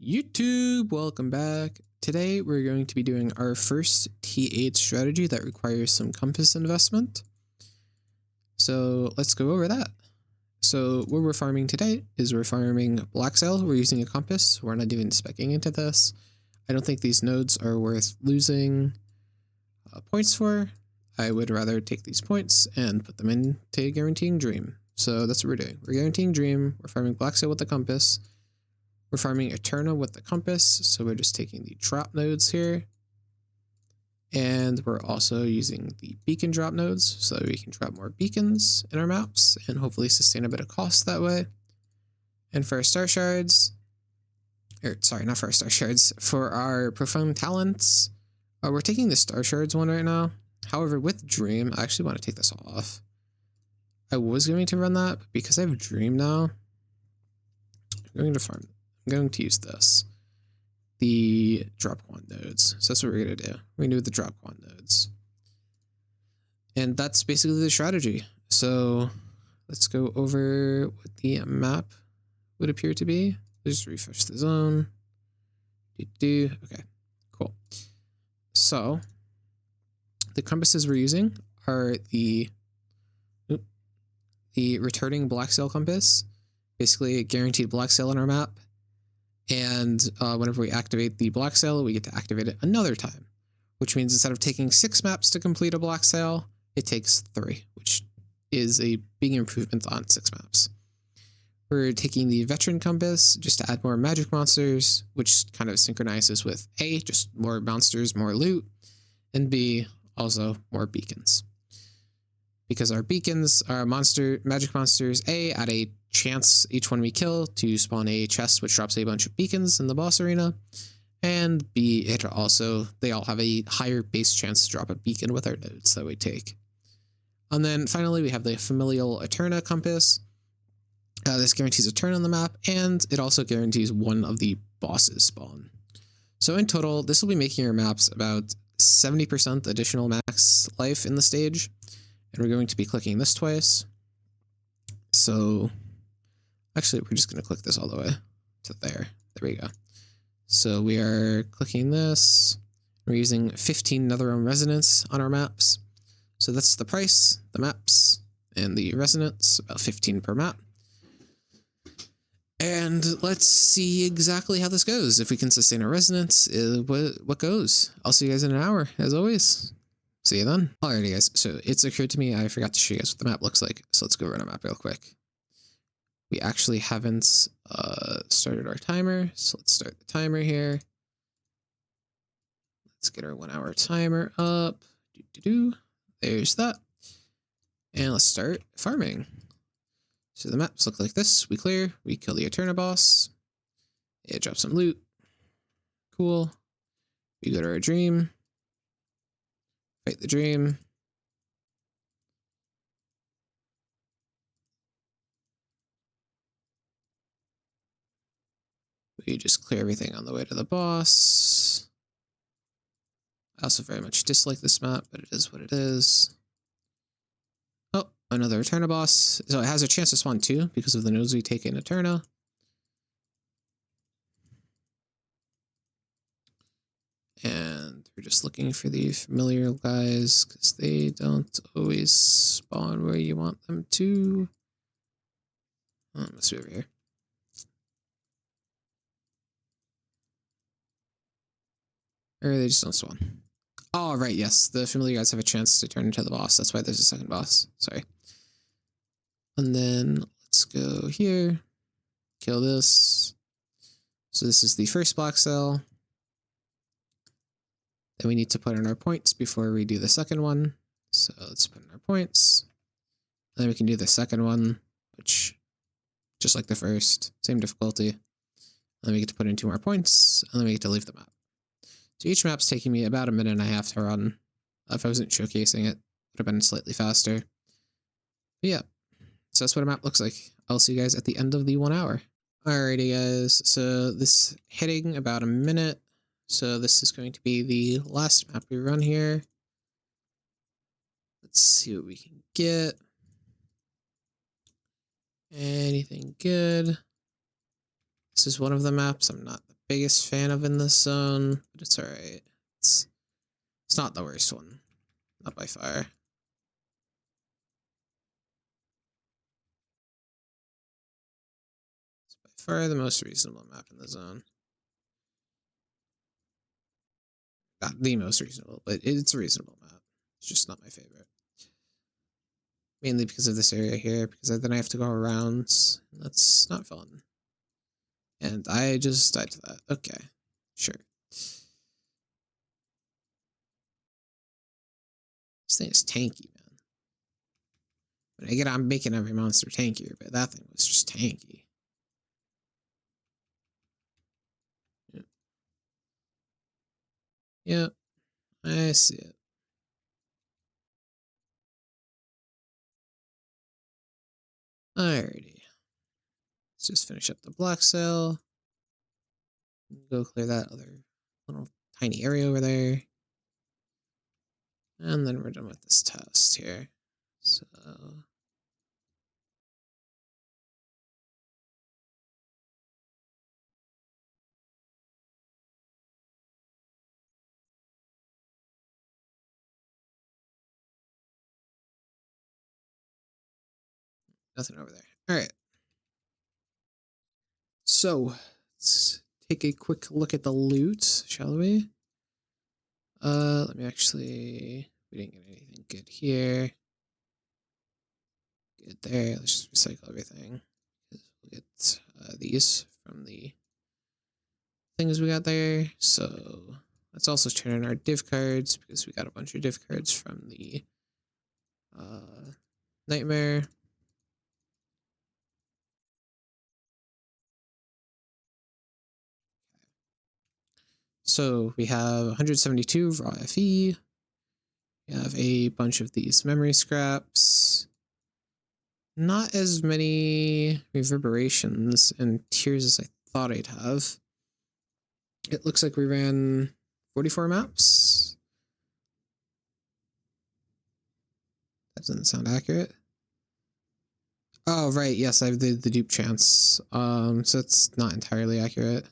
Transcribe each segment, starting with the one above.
YouTube, welcome back. Today we're going to be doing our first T8 strategy that requires some compass investment. So let's go over that. So what we're farming today is we're farming black sail. We're using a compass. We're not even speccing into this. I don't think these nodes are worth losing points for. I would rather take these points and put them into guaranteeing dream. So that's what we're doing. We're guaranteeing dream. We're farming black sail with the compass. We're farming Eterna with the compass, so we're just taking the drop nodes here. And we're also using the beacon drop nodes, so that we can drop more beacons in our maps and hopefully sustain a bit of cost that way. And for our star shards, or sorry, not for our star shards, for our profound talents, we're taking the star shards one right now. However, with dream, I actually want to take this off. I was going to run that, but because I have dream now, I'm going to farm. I'm going to use this, the drop quant nodes. So that's what we're going to do. We're going to do the drop quant nodes. And that's basically the strategy. So let's go over what the map would appear to be. Just refresh the zone. Okay, cool. So the compasses we're using are the returning black sail compass, basically a guaranteed black sail on our map. And whenever we activate the black sail, we get to activate it another time, which means instead of taking 6 maps to complete a black sail, it takes 3, which is a big improvement on 6 maps. We're taking the veteran compass just to add more magic monsters, which kind of synchronizes with A, just more monsters, more loot, and B, also more beacons. Because our beacons are magic monsters, A, add a chance each one we kill to spawn a chest which drops a bunch of beacons in the boss arena, and B, they all have a higher base chance to drop a beacon with our nodes that we take. And then finally we have the familial Eterna compass. This guarantees a turn on the map, and it also guarantees one of the bosses spawn. So in total, this will be making our maps about 70% additional max life in the stage, and we're going to be clicking this twice. So actually, we're just going to click this all the way to there. There we go. So we are clicking this. We're using 15 Netherrealm Resonance on our maps. So that's the price, the maps, and the resonance, about 15 per map. And let's see exactly how this goes. If we can sustain our resonance, what goes? I'll see you guys in an hour, as always. See you then. Alrighty, guys. So it's occurred to me I forgot to show you guys what the map looks like. So let's go run a map real quick. We actually haven't started our timer, so let's start the timer here. Let's get our 1 hour timer up. There's that. And let's start farming. So the maps look like this. We clear, we kill the Eterna boss. It drops some loot. Cool. We go to our dream. Fight the dream. We just clear everything on the way to the boss. I also very much dislike this map, but it is what it is. Oh, another Eterna boss. So it has a chance to spawn 2 because of the nodes we take in Eterna. And we're just looking for the familiar guys because they don't always spawn where you want them to. Oh, must be over here. Or they just don't spawn. Oh, right, yes. The familiar guys have a chance to turn into the boss. That's why there's a second boss. Sorry. And then let's go here. Kill this. So this is the first black cell. Then we need to put in our points before we do the second one. So let's put in our points. And then we can do the second one, which, just like the first, same difficulty. And then we get to put in 2 more points, and then we get to leave the map. So each map's taking me about 1.5 minutes to run. If I wasn't showcasing it, it would have been slightly faster. But yeah, so that's what a map looks like. I'll see you guys at the end of the 1 hour. Alrighty guys, so this hitting about 1 minute. So this is going to be the last map we run here. Let's see what we can get. Anything good? This is one of the maps. I'm not the biggest fan of in this zone, but it's alright. It's not the worst one. Not by far. It's by far the most reasonable map in the zone. Not the most reasonable, but it's a reasonable map. It's just not my favorite. Mainly because of this area here, because then I have to go around. That's not fun. And I just died to that. Okay, sure. This thing is tanky, man. But again, I'm making every monster tankier, but that thing was just tanky. Yep, I see it. Alrighty. Let's just finish up the block cell. Go clear that other little tiny area over there. And then we're done with this test here. So nothing over there. Alright. So let's take a quick look at the loot, shall we? Let me actually, we didn't get anything good here. Good there. Let's just recycle everything. We'll get these from the things we got there. So let's also turn in our div cards because we got a bunch of div cards from the nightmare. So we have 172 raw FE. We have a bunch of these memory scraps. Not as many reverberations and tears as I thought I'd have. It looks like we ran 44 maps. That doesn't sound accurate. Oh, right. Yes, I have the dupe chance. So it's not entirely accurate.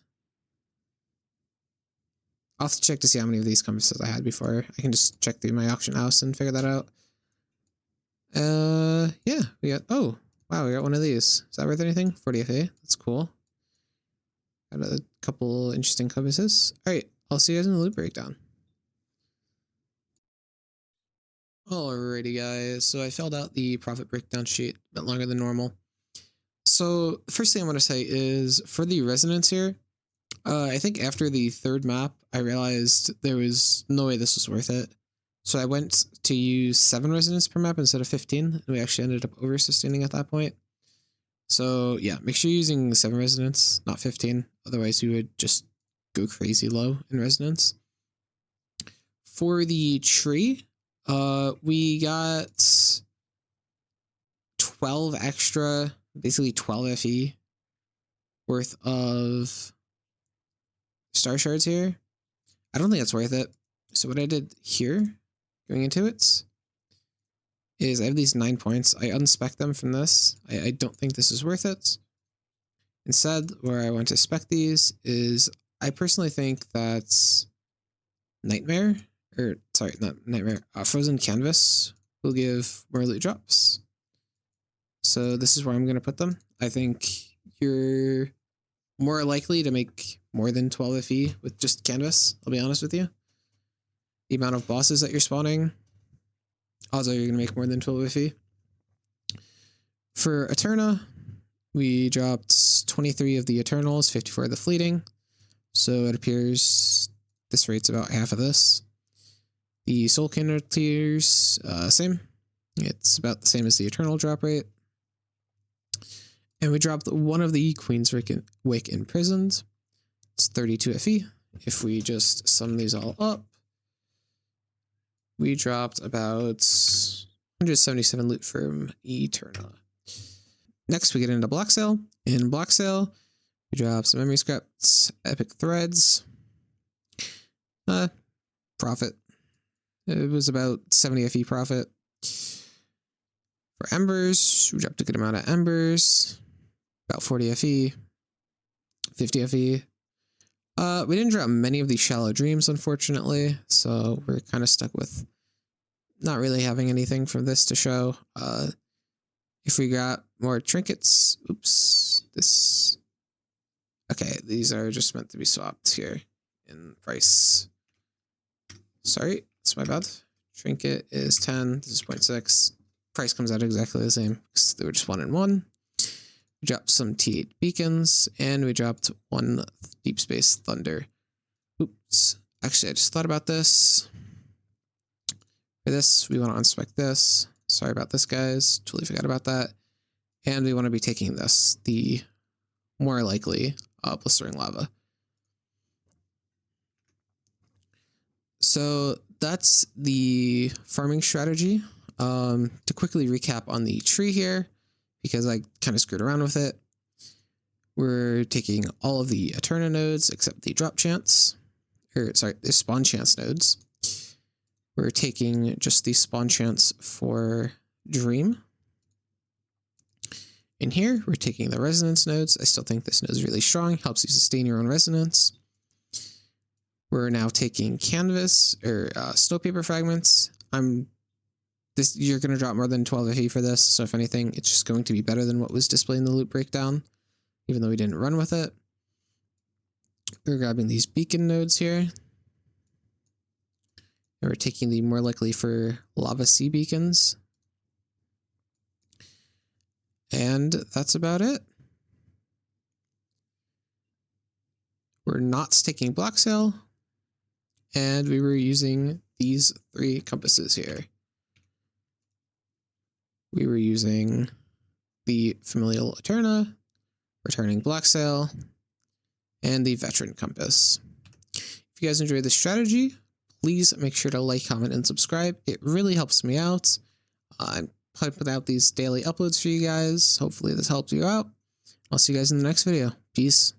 I'll have to check to see how many of these compasses I had before. I can just check through my auction house and figure that out. Yeah, we got, oh, wow, we got one of these. Is that worth anything? 40 FA. That's cool. Got a couple interesting compasses. All right, I'll see you guys in the loot breakdown. Alrighty, guys. So I filled out the profit breakdown sheet a bit longer than normal. So the first thing I want to say is for the resonance here, I think after the third map, I realized there was no way this was worth it. So I went to use 7 resonance per map instead of 15, and we actually ended up over-sustaining at that point. So yeah, make sure you're using 7 resonance, not 15. Otherwise, you would just go crazy low in resonance. For the tree, we got 12 extra, basically 12 FE worth of star shards here. I don't think that's worth it. So what I did here, going into it, is I have these 9 points. I unspec them from this. I don't think this is worth it. Instead, where I want to spec these is I personally think that Nightmare, or sorry, not Nightmare, Frozen Canvas will give more loot drops. So this is where I'm going to put them. I think you're more likely to make more than 12 FE with just Canvas, I'll be honest with you. The amount of bosses that you're spawning, odds are you're going to make more than 12 FE. For Eterna, we dropped 23 of the Eternals, 54 of the Fleeting. So it appears this rate's about half of this. The Soul Candletears, same. It's about the same as the Eternal drop rate. And we dropped one of the Queen's Wick Imprisoned. It's 32 FE. If we just sum these all up, we dropped about 177 loot from Eterna. Next, we get into Block Sale. In Block Sale, we drop some memory scraps, epic threads, profit. It was about 70 FE profit. For embers, we dropped a good amount of embers, about 40 FE, 50 FE. We didn't drop many of these shallow dreams, unfortunately, so we're kind of stuck with not really having anything from this to show. If we got more trinkets, oops, this. Okay, these are just meant to be swapped here in price. Sorry, that's my bad. Trinket is 10, this is 0.6. Price comes out exactly the same because they were just 1 and 1. We dropped some T8 beacons, and we dropped 1 Deep Space Thunder. Oops. Actually, I just thought about this. For this, we want to unspec this. Sorry about this, guys. Totally forgot about that. And we want to be taking this, the more likely blistering lava. So that's the farming strategy. To quickly recap on the tree here, because I kind of screwed around with it. We're taking all of the Eterna nodes except the drop chance, or sorry, the spawn chance nodes. We're taking just the spawn chance for Dream. In here, we're taking the resonance nodes. I still think this node is really strong, helps you sustain your own resonance. We're now taking canvas or snow paper fragments. You're going to drop more than 12 FE for this, so if anything, it's just going to be better than what was displayed in the loot breakdown, even though we didn't run with it. We're grabbing these beacon nodes here. And we're taking the more likely for lava sea beacons. And that's about it. We're not sticking block sail. And we were using these 3 compasses here. We were using the Familial Eterna, Returning Block Sail, and the Veteran Compass. If you guys enjoyed this strategy, please make sure to like, comment, and subscribe. It really helps me out. I'm putting out these daily uploads for you guys. Hopefully this helps you out. I'll see you guys in the next video. Peace.